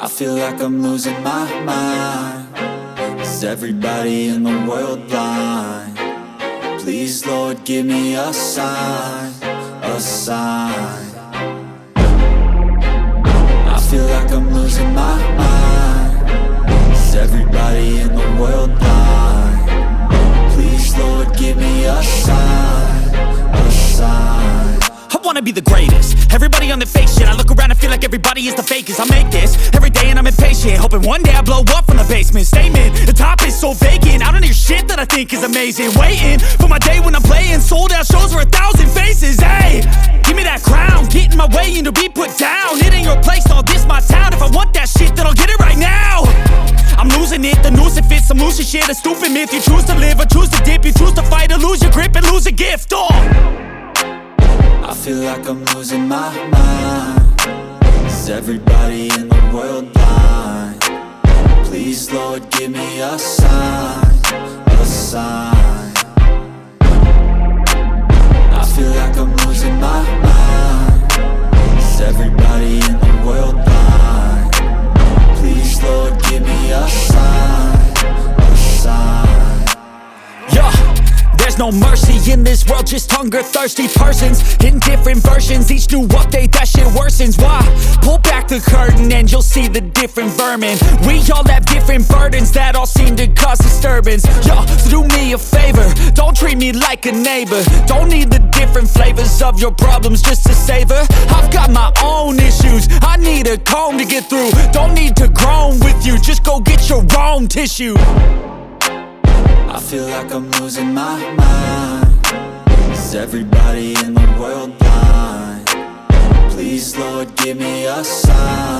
I feel like I'm losing my mind. Is everybody in the world blind? Please, Lord, give me a sign, a sign. I feel like I'm losing my mind. Is everybody in the world blind? Please, Lord, give me a sign, a sign. I wanna be the greatest. Everybody on the fake shit. I look around and feel like everybody is the fakest. I make this every day and I'm impatient, hoping one day I blow up from the basement. Statement, the top is so vacant. I don't hear shit that I think is amazing. Waiting for my day when I'm playing sold out shows for 1,000 faces. Hey, give me that crown, get in my way and to be put down. It ain't your place, all this my town. If I want that shit, then I'll get it right now. I'm losing it, the noose it fits. I'm losing shit, a stupid myth. You choose to live or choose to dip. You choose to fight or lose your grip and lose a gift. I feel like I'm losing my mind. Is everybody in the world blind? Please, Lord, give me a sign, a sign. I feel like I'm losing my mind. Is everybody in the world blind? Please, Lord, give me a sign, a sign. Yeah. There's no mercy in this world, just hunger-thirsty persons in different versions. Each new update, that shit worsens. Why? Pull back the curtain and you'll see the different vermin. We all have different burdens that all seem to cause disturbance. Yo, so do me a favor, don't treat me like a neighbor. Don't need the different flavors of your problems just to savor. I've got my own issues, I need a comb to get through. Don't need to groan with you, just go get your own tissue. I feel like I'm losing my mind. Is everybody in the world blind? Please, Lord, give me a sign.